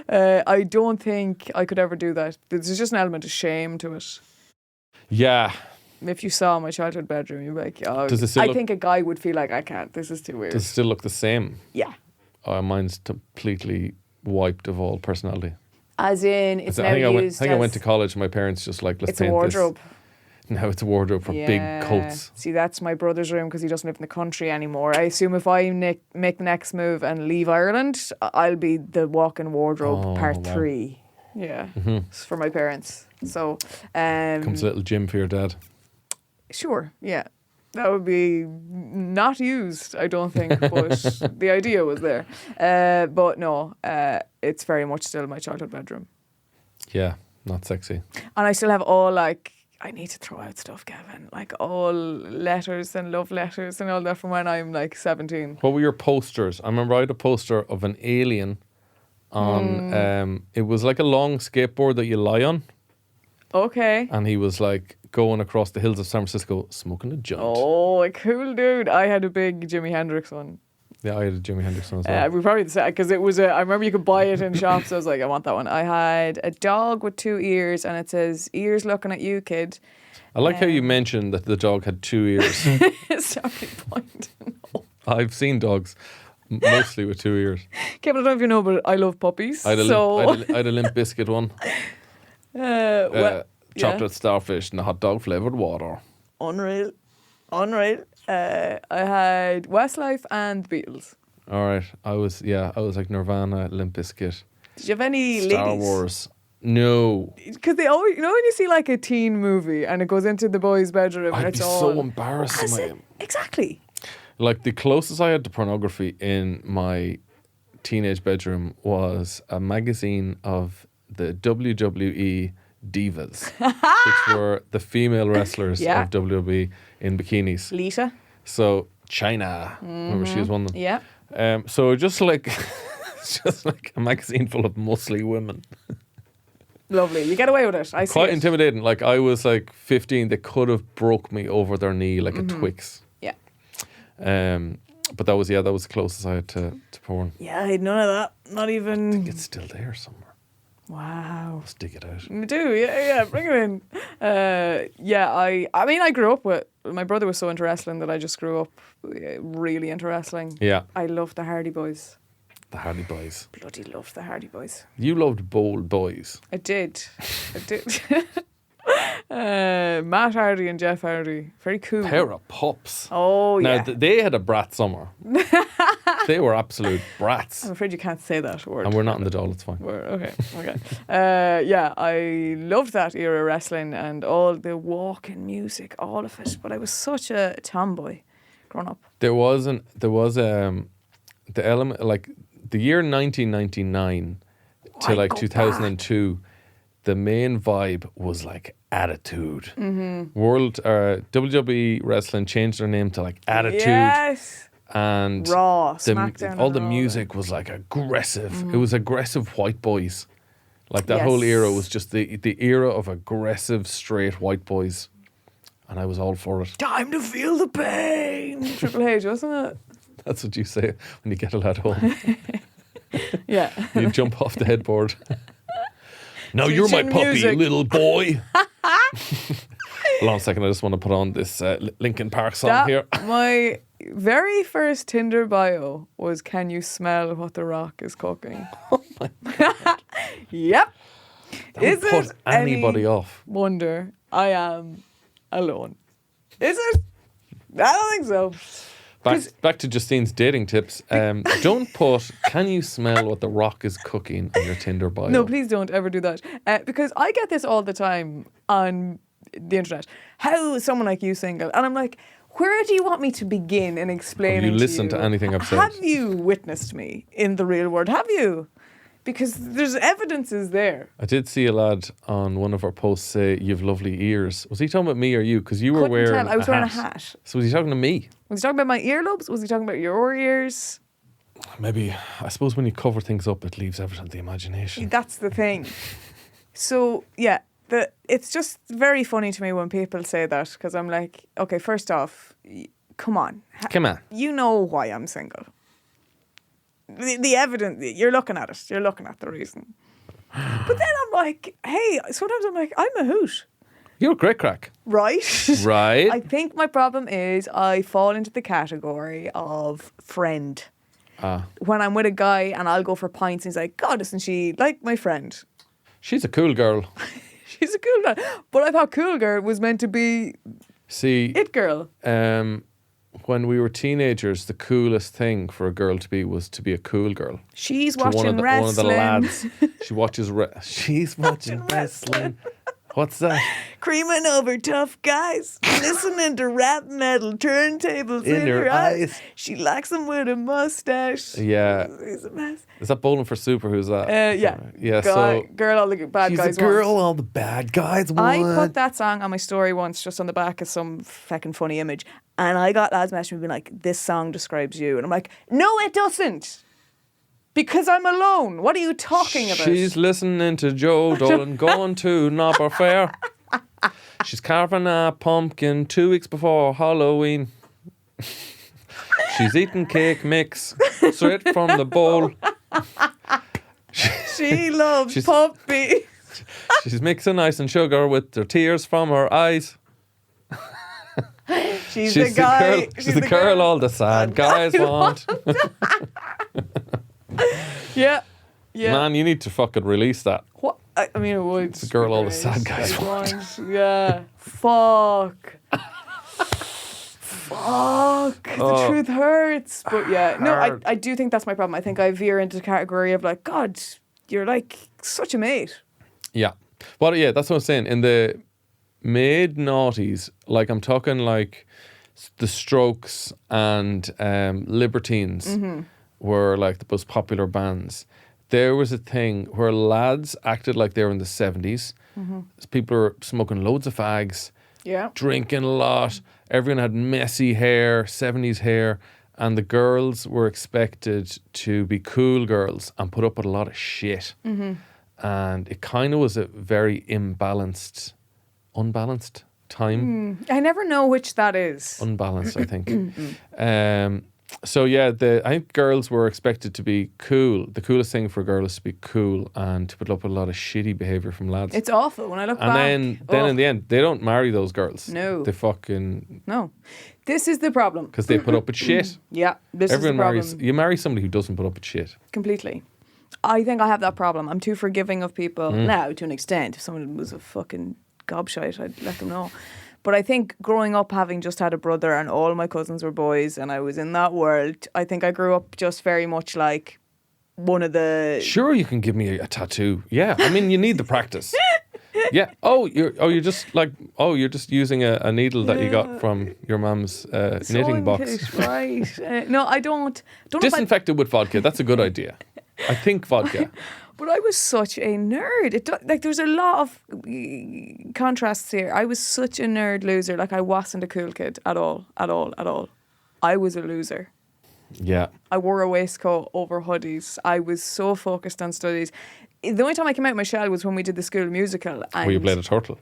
I don't think I could ever do that. There's just an element of shame to it. Yeah. If you saw my childhood bedroom, you'd be like, oh, Does it still I look- think a guy would feel like, I can't, this is too weird. Does it still look the same? Yeah. Oh, mine's completely wiped of all personality. As in, it's now I used think I went as- to college. My parents just like, let's It's a paint wardrobe. this. Now it's a wardrobe for big coats. See, that's my brother's room because he doesn't live in the country anymore. I assume if I make the next move and leave Ireland, I'll be the walk-in wardrobe part wow. 3. Yeah, Mhm. It's for my parents. So, Comes a little gym for your dad. sure, yeah. That would be not used, I don't think, but the idea was there. But no, it's very much still my childhood bedroom. Yeah, not sexy. And I still have all, like, I need to throw out stuff, Kevin. Like all letters and love letters and all that from when I'm like 17. What were your posters? I remember I had a poster of an alien on, it was like a long skateboard that you lie on. Okay. And he was like going across the hills of San Francisco smoking a joint. Oh, a cool dude. I had a big Jimi Hendrix one. Yeah, I had a Jimi Hendrix one as well. We probably the same because it was I remember you could buy it in shops. So I was like, I want that one. I had a dog with 2 ears, and it says "Ears looking at you, kid." I like how you mentioned that the dog had 2 ears. Sorry, point. No. I've seen dogs mostly with 2 ears. Kevin, I don't know if you know, but I love puppies. I had a Limp Biscuit one. Chocolate starfish and a hot dog flavoured water. Unreal. I had Westlife and the Beatles. All right. I was like Nirvana, Limp Bizkit. Did you have any Star ladies? Wars. No. Because they always, when you see like a teen movie and it goes into the boy's bedroom and I'd it's be all so embarrassed. Exactly. Like the closest I had to pornography in my teenage bedroom was a magazine of the WWE divas, which were the female wrestlers of WWE in bikinis. Lita. So China, remember she was one of them. Yeah. So just like a magazine full of muscly women. Lovely. You get away with it. I see. Quite it. intimidating. Like I was like 15, they could have broke me over their knee like a Twix. Yeah. But that was the closest I had to porn. Yeah, I had none of that. Not even. I think it's still there somewhere. Wow. Let's dig it out. We do, yeah, bring it in. I mean, I grew up with, my brother was so into wrestling that I just grew up really into wrestling. Yeah. I loved the Hardy Boys. The Hardy Boys. Bloody loved the Hardy Boys. You loved Bold Boys. I did. Matt Hardy and Jeff Hardy. Very cool. Pair of pups. Oh, yeah. Now, they had a brat summer. They were absolute brats. I'm afraid you can't say that word. And we're not in the doll, it's fine. Okay. I loved that era of wrestling and all the walking music, all of it. But I was such a tomboy growing up. There was the element, like the year 1999 to like 2002, the main vibe was like Attitude. Mm-hmm. WWE Wrestling changed their name to like Attitude. Yes. And Raw, SmackDown. all the music was like aggressive. Mm-hmm. It was aggressive white boys. Like that whole era was just the era of aggressive straight white boys. And I was all for it. Time to feel the pain. Triple H, wasn't it? That's what you say when you get a lad home. Yeah. You jump off the headboard. Now you're my Teaching puppy, music. little boy. Hold on a second, I just want to put on this Linkin Park song here. My very first Tinder bio was, "Can you smell what the Rock is cooking?" Oh my God. Yep. That Is would put it anybody any off. wonder I am alone? Is it? I don't think so. Back to Justine's dating tips. Don't put "Can you smell what the Rock is cooking" on your Tinder bio. No, please don't ever do that. Because I get this all the time on the internet. How is someone like you single? And I'm like, where do you want me to begin in explaining Have you listened to you? to anything I've said? Have you witnessed me in the real world? Have you? Because there's evidences there. I did see a lad on one of our posts say, "You've lovely ears." Was he talking about me or you? Because you were Couldn't wearing tell. I was a wearing hat. a hat. So was he talking to me? Was he talking about my earlobes? Was he talking about your ears? Maybe. I suppose when you cover things up, it leaves everything to the imagination. That's the thing. So, yeah, it's just very funny to me when people say that, because I'm like, okay, first off, come on. Come on. You know why I'm single. The evidence, you're looking at it. You're looking at the reason. But then I'm like, hey, sometimes I'm like, I'm a hoot. You're a great crack. Right? Right. I think my problem is I fall into the category of friend. When I'm with a guy and I'll go for pints and he's like, God, isn't she like my friend? She's a cool girl. She's a cool girl. But I thought cool girl was meant to be it girl. When we were teenagers, the coolest thing for a girl to be was to be a cool girl. She's to watching one of the wrestling. lads. She's watching wrestling. What's that? Creaming over tough guys, listening to rap metal, turntables in her eyes. She likes them with a mustache. Yeah. He's a mess. Is that Bowling for Super? Who's that? Yeah. Yeah, Guy, so... Girl all the bad she's guys a girl want. all the bad guys want. I put that song on my story once, just on the back of some fucking funny image. And I got lads messaging me being like, this song describes you. And I'm like, no, it doesn't. Because I'm alone. What are you talking about? She's listening to Joe Dolan going to Nobber Fair. She's carving a pumpkin 2 weeks before Halloween. She's eating cake mix straight from the bowl. She loves puppy. She's mixing ice and sugar with her tears from her eyes. She's the guy. She's the girl all the sad guys want. Yeah. Man, you need to fucking release that. What? I mean, it would. The girl all the sad guys want. Yeah. Fuck. Fuck. The truth hurts. But yeah. No, I do think that's my problem. I think I veer into the category of like, God, you're like such a mate. Yeah. Well, yeah, that's what I'm saying. In the mid-noughties, like I'm talking like the Strokes and Libertines were like the most popular bands. There was a thing where lads acted like they were in the 70s. People were smoking loads of fags, drinking a lot. Everyone had messy hair, 70s hair. And the girls were expected to be cool girls and put up with a lot of shit. And it kind of was a very unbalanced time. I never know which that is. Unbalanced, I think. So yeah, I think girls were expected to be cool. The coolest thing for girls is to be cool and to put up with a lot of shitty behaviour from lads. It's awful when I look back. And then in the end, they don't marry those girls. No. They fucking... No. This is the problem. Because they put up with shit. Yeah, this Everyone is the problem. marries. You marry somebody who doesn't put up with shit. Completely. I think I have that problem. I'm too forgiving of people now, to an extent. If someone was a fucking gobshite, I'd let them know. But I think growing up, having just had a brother and all my cousins were boys and I was in that world, I think I grew up just very much like one of the... Sure, you can give me a tattoo. Yeah, I mean, you need the practice. Yeah. You're just using a needle that you got from your mum's knitting box. Right. No, I don't. Disinfect it with vodka. That's a good idea. I think vodka. But I was such a nerd. There's a lot of contrasts here. I was such a nerd loser. Like, I wasn't a cool kid at all. I was a loser. Yeah. I wore a waistcoat over hoodies. I was so focused on studies. The only time I came out of my shell was when we did the school musical. And where you played a turtle.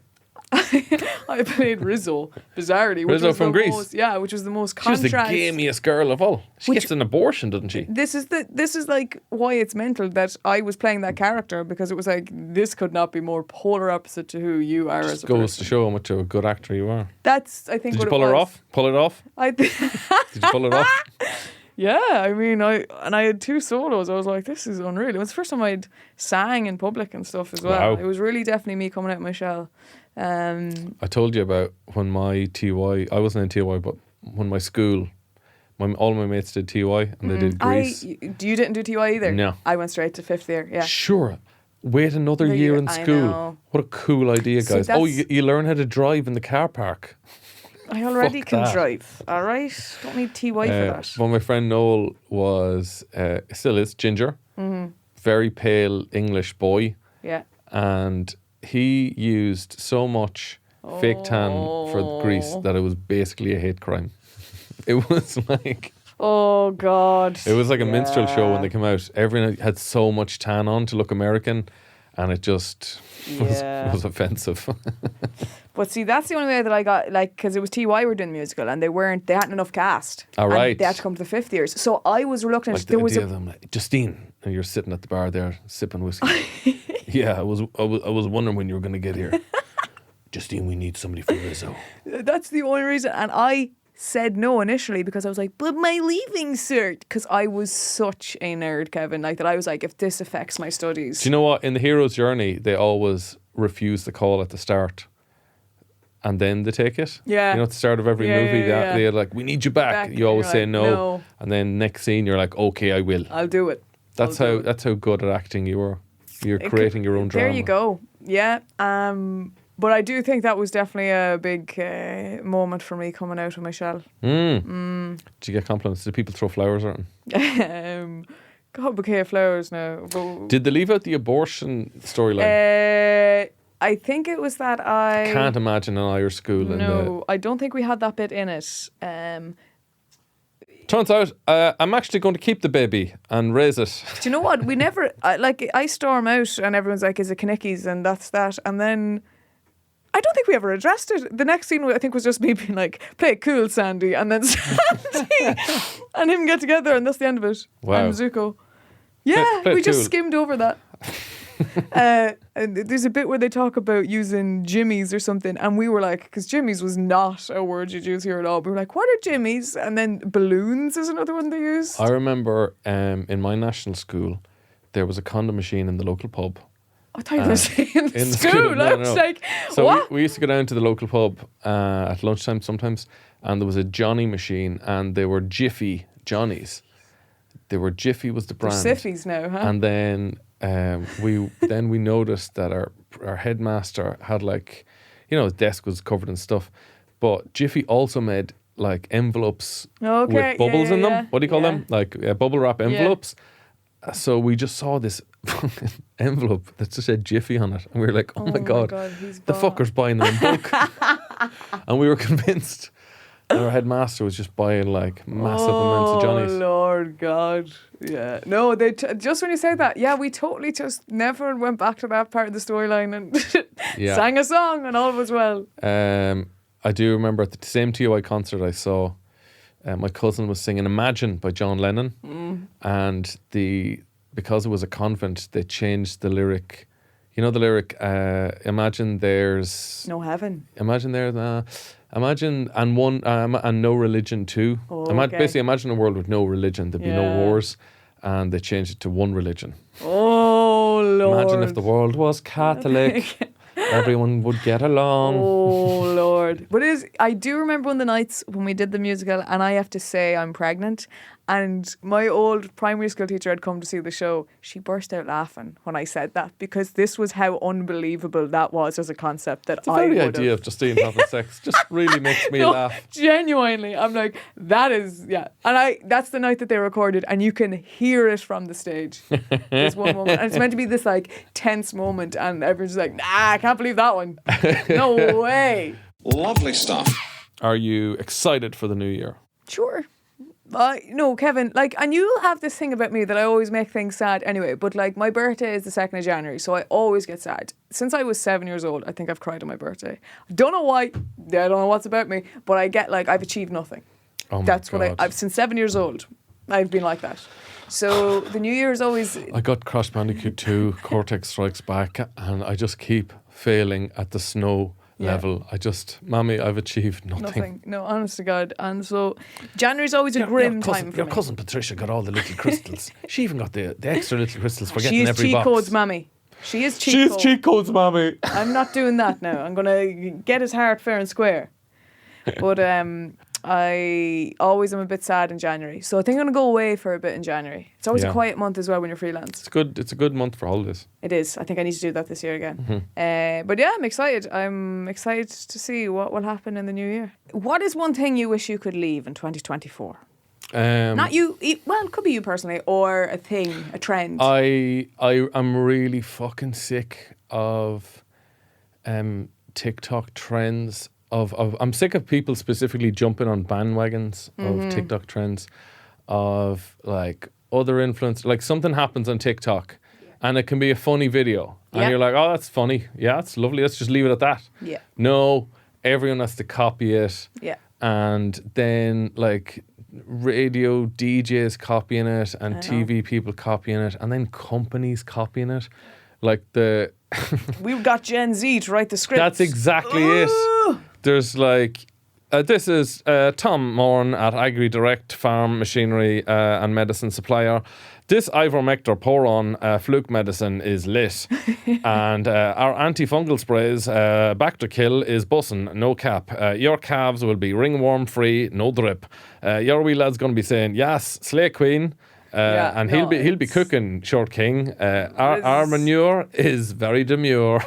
I played Rizzo, bizarrely. Rizzo from Greece. Which was the most contrast. She's the gamiest girl of all. She gets an abortion, doesn't she? This is like why it's mental that I was playing that character, because it was like, this could not be more polar opposite to who you are as a person. Goes to show how much of a good actor you are. That's, I think, Did what you pull it her was. off? Pull it off? Did you pull it off? Yeah, I mean, I had 2 solos. I was like, this is unreal. It was the first time I'd sang in public and stuff as well. Wow. It was really definitely me coming out of my shell. I told you about when my TY, I wasn't in TY, but when my school, all my mates did TY and they did Greece. You didn't do TY either? No. I went straight to 5th year, yeah. Sure. Wait another year in school. I know. What a cool idea, guys. See, you learn how to drive in the car park. I already can that. drive, all right? Don't need TY for that. Well, my friend Noel was, still is, ginger, very pale English boy. Yeah. And he used so much fake tan for Greece that it was basically a hate crime. It was like... Oh, God. It was like a minstrel show when they came out. Everyone had so much tan on to look American, and it just was offensive. But see, that's the only way that I got, like, because it was TY were doing the musical and they hadn't enough cast. All right. And they had to come to the 5th years. So I was reluctant. Like there was a... them, like, Justine, and you're sitting at the bar there sipping whiskey. Yeah, I was wondering when you were going to get here. Justine, we need somebody for Rizzo. That's the only reason. And I said no initially because I was like, but my leaving cert. Because I was such a nerd, Kevin. Like, that I was like, if this affects my studies. Do you know what? In the hero's journey, they always refuse the call at the start. And then they take it. Yeah. You know, at the start of every movie, they're like, we need you back. You always say no. And then next scene, you're like, okay, I will. I'll do it. That's how good at acting you were. You're creating your own drama. There you go. Yeah. But I do think that was definitely a big moment for me coming out of my shell. Did you get compliments? Did people throw flowers at him? Got a bouquet of flowers now. Did they leave out the abortion storyline? I think it was that I can't imagine an Irish school. No, I don't think we had that bit in it. Turns out, I'm actually going to keep the baby and raise it. Do you know what? We never, I storm out and everyone's like, is it Kanicki's? And that's that. And then I don't think we ever addressed it. The next scene, I think, was just me being like, play it cool, Sandy. And then Sandy and him get together, and that's the end of it. Wow. And Zuko. Yeah, play we just cool. skimmed over that. There's a bit where they talk about using jimmies or something, and we were like, because jimmies was not a word you'd use here at all. We were like, what are jimmies? And then balloons is another one they use. I remember in my national school, there was a condom machine in the local pub. I thought you were going to say in the school. school. I was like, so what? we used to go down to the local pub at lunchtime sometimes, and there was a Johnny machine, and they were Jiffy Johnnies. Jiffy was the brand. They're Siffies now, huh? And then we noticed that our headmaster had his desk was covered in stuff, but Jiffy also made like envelopes with bubbles in them. Yeah. What do you call them? Like bubble wrap envelopes. So we just saw this envelope that just said Jiffy on it, and we were like, "Oh my god, the fucker's buying them in bulk." And we were convinced. And our headmaster was just buying like massive amounts of Johnnies. Oh Lord God, yeah. No, they just when you say that, yeah, we totally just never went back to that part of the storyline and sang a song, and all was well. I do remember at the same TOI concert I saw, my cousin was singing "Imagine" by John Lennon, and because it was a convent, they changed the lyric. You know the lyric, imagine there's no heaven. Imagine there's imagine and no religion too. Basically, imagine a world with no religion. There'd be no wars, and they changed it to one religion. Oh Lord! Imagine if the world was Catholic. Everyone would get along. Oh Lord! But I do remember one of the nights when we did the musical, and I have to say I'm pregnant. And my old primary school teacher had come to see the show. She burst out laughing when I said that, because this was how unbelievable that was as a concept that the very idea of Justine having sex just really makes me laugh. Genuinely, I'm like, that is, yeah. And that's the night that they recorded, and you can hear it from the stage. There's one moment, and it's meant to be this like tense moment, and everyone's like, nah, I can't believe that one. No way. Lovely stuff. Are you excited for the new year? Sure. No, Kevin, and you'll have this thing about me that I always make things sad anyway, but my birthday is the 2nd of January, so I always get sad. Since I was 7 years old, I think I've cried on my birthday. Don't know why, I don't know what's about me, but I get I've achieved nothing. Oh my That's God. what I've since 7 years old, I've been like that. So the new year is always... I got Crash Bandicoot 2, Cortex Strikes Back, and I just keep failing at the snow level. Mommy, I've achieved nothing. No, honest to God. And so January's always a grim time for your me. cousin Patricia got all the little crystals. She even got the extra little crystals for getting every box. She is cheat codes, Mammy. She is cheat codes. Cheat codes, Mammy. I'm not doing that now. I'm going to get his heart fair and square. But I always am a bit sad in January. So I think I'm going to go away for a bit in January. It's always a quiet month as well when you're freelance. It's a good month for holidays. It is. I think I need to do that this year again. Mm-hmm. But yeah, I'm excited. I'm excited to see what will happen in the new year. What is one thing you wish you could leave in 2024? Not you. Well, it could be you personally, or a thing, a trend. I am really fucking sick of TikTok trends. I'm sick of people specifically jumping on bandwagons of TikTok trends, of other influencers. Something happens on TikTok, and it can be a funny video, and you're like, oh, that's funny. Yeah, it's lovely. Let's just leave it at that. Yeah. No, everyone has to copy it. Yeah. And then radio DJs copying it, and TV people copying it, and then companies copying it. We've got Gen Z to write the scripts. That's exactly it. There's this is Tom Moran at Agri Direct Farm Machinery and Medicine Supplier. This ivermectin pour-on fluke medicine is lit. And our antifungal sprays, Bacterkill, is bussin', no cap. Your calves will be ringworm free, no drip. Your wee lad's going to be saying, yes, slay queen. And he'll be cooking Short King. Our manure is very demure.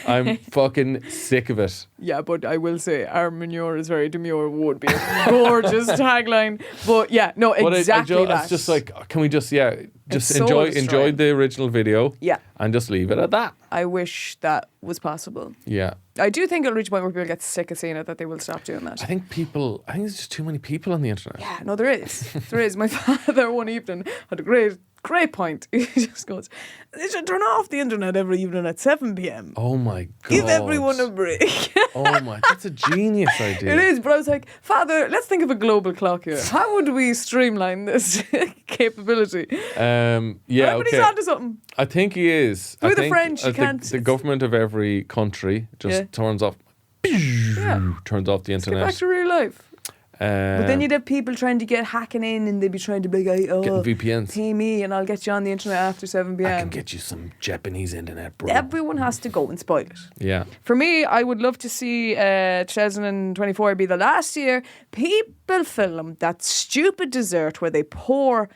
I'm fucking sick of it. Yeah, but I will say our manure is very demure would be a gorgeous tagline. But yeah, no, exactly that. It's just like, can we just It's enjoy the original video? Yeah. And just leave it at that. I wish that was possible. Yeah. I do think it'll reach a point where people get sick of seeing it, that they will stop doing that. I think there's just too many people on the internet. Yeah, no, there is. There is. My father one evening had a great point. He just goes, they should turn off the internet every evening at 7 p.m. Oh my God. Give everyone a break. Oh my, that's a genius idea. It is, but I was like, Father, let's think of a global clock here. How would we streamline this capability? Yeah, Everybody's onto something. I think he is. Who the French? You can't. The government of every country just turns off the internet. Get back to real life. But then you'd have people trying to hacking in, and they'd be trying to be like, getting VPNs. Pay me and I'll get you on the internet after 7 p.m. I can get you some Japanese internet, bro. Everyone has to go and spoil it. Yeah. For me, I would love to see 2024 be the last year people film that stupid dessert where they pour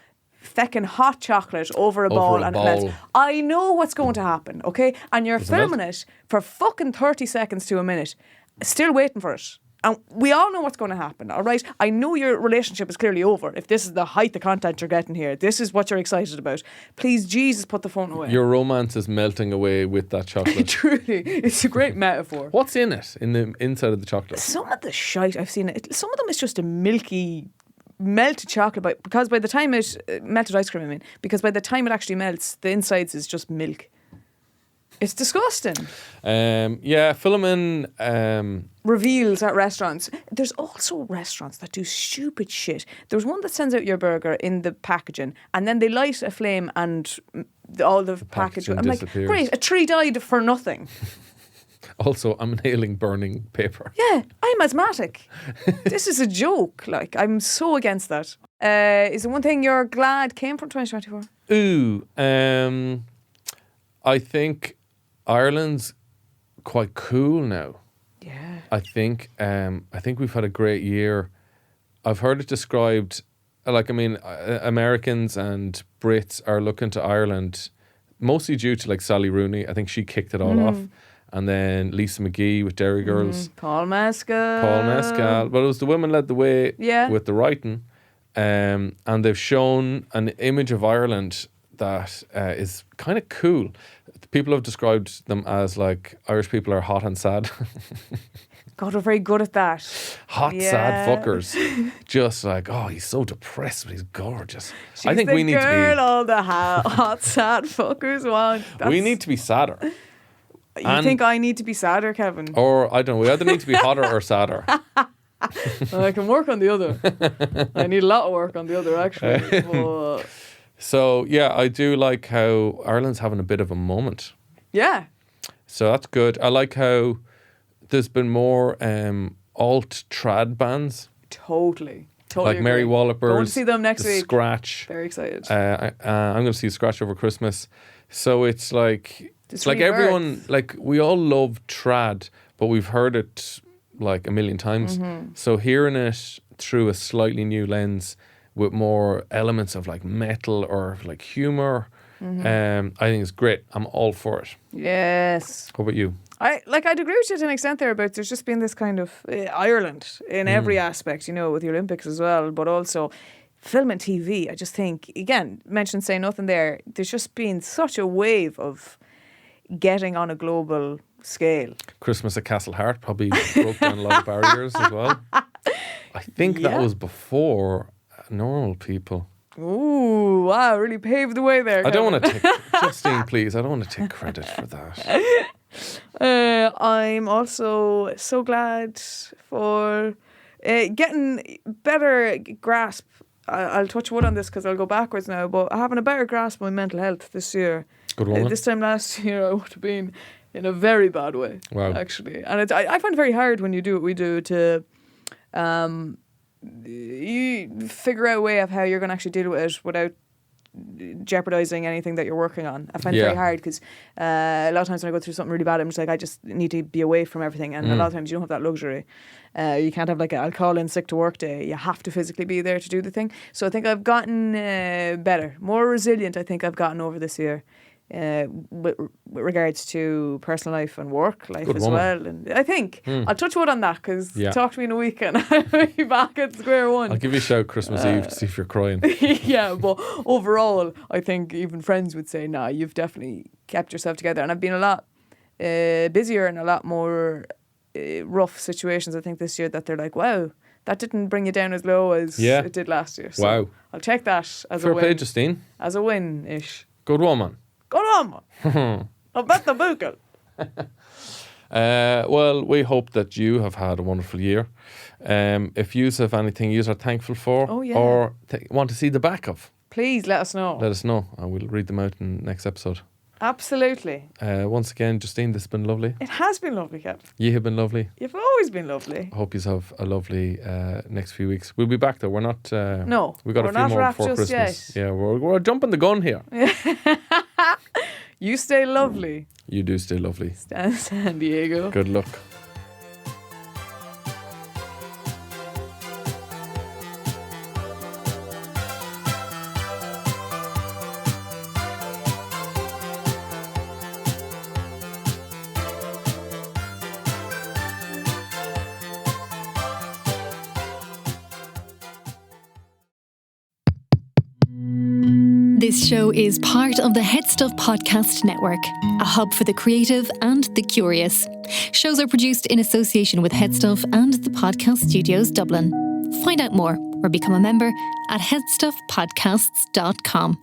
feckin' hot chocolate over a bowl and it melts. I know what's going to happen, okay? And you're filming it for fucking 30 seconds to a minute, still waiting for it. And we all know what's going to happen, all right? I know your relationship is clearly over. If this is the height of content you're getting here, this is what you're excited about. Please, Jesus, put the phone away. Your romance is melting away with that chocolate. Truly, it's a great metaphor. What's in it, in the inside of the chocolate? Some of the shite I've seen, some of them is just a milky, melted chocolate. Because by the time melted ice cream, I mean, because by the time it actually melts, the insides is just milk. It's disgusting. Filming reveals at restaurants. There's also restaurants that do stupid shit. There's one that sends out your burger in the packaging, and then they light a flame and all the packaging. I'm like, great, a tree died for nothing. Also, I'm inhaling burning paper. Yeah, I'm asthmatic. This is a joke. Like, I'm so against that. Is there one thing you're glad came from 2024? I think Ireland's quite cool now. Yeah. I think we've had a great year. I've heard it described, Americans and Brits are looking to Ireland mostly due to Sally Rooney. I think she kicked it all off. And then Lisa McGee with Dairy Girls. Paul Mescal. But it was the women led the way with the writing. And they've shown an image of Ireland that is kind of cool. People have described them as Irish people are hot and sad. God, we're very good at that. Hot, sad fuckers. Just he's so depressed, but he's gorgeous. I think we need to be... all the hot, sad fuckers want. We need to be sadder. You think I need to be sadder, Kevin? Or, I don't know, we either need to be hotter or sadder. I can work on the other. I need a lot of work on the other, actually. But... So, yeah, I do like how Ireland's having a bit of a moment. Yeah. So that's good. I like how there's been more alt trad bands. Totally like agree. Mary Wallopers. Going to see them next week. Scratch. Very excited. I'm going to see Scratch over Christmas. So it's everyone, we all love trad, but we've heard it a million times. Mm-hmm. So hearing it through a slightly new lens with more elements of metal or humour, I think it's great. I'm all for it. Yes. How about you? I'd agree with you to an extent there about there's just been this kind of Ireland in every aspect, with the Olympics as well, but also film and TV. I just think, again, mentioned Say Nothing there, there's just been such a wave of getting on a global scale. Christmas at Castle Hart probably broke down a lot of barriers as well. I think that was before normal people. Ooh, wow, really paved the way there. I don't want to take... Justine, please, I don't want to take credit for that. I'm also so glad for getting better grasp. I'll touch wood on this because I'll go backwards now, but having a better grasp on my mental health this year. Good woman. This time last year I would have been in a very bad way, actually. And I find it very hard when you do what we do to... you figure out a way of how you're going to actually deal with it without jeopardizing anything that you're working on. I find it very hard because a lot of times when I go through something really bad, I'm just like, I just need to be away from everything. And a lot of times you don't have that luxury. You can't have like I'll call in sick to work day. You have to physically be there to do the thing. So I think I've gotten better, more resilient. I think I've gotten over this year. With regards to personal life and work life as well. And I think I'll touch wood on that because talk to me in a week and I'll be back at square one. I'll give you a shout Christmas Eve to see if you're crying. Yeah, but overall, I think even friends would say, nah, you've definitely kept yourself together. And I've been a lot busier and a lot more rough situations, I think, this year that they're like, wow, that didn't bring you down as low as it did last year. So wow. I'll take that as Fair a win. play, Justine. As a win-ish. Good woman. Go on, man. I'll bet the bugle. Well, we hope that you have had a wonderful year. If you have anything you are thankful for or want to see the back of, please let us know. Let us know and we'll read them out in the next episode. Absolutely. Once again, Justine, this has been lovely. It has been lovely, Kev. You have been lovely. You've always been lovely. I hope you have a lovely next few weeks. We'll be back though. We're not. No, we got a few more before Christmas. Yet. Yeah, we're jumping the gun here. You stay lovely. You do stay lovely. San Diego. Good luck. This show is part of the HeadStuff Podcast Network, a hub for the creative and the curious. Shows are produced in association with HeadStuff and the Podcast Studios Dublin. Find out more or become a member at headstuffpodcasts.com.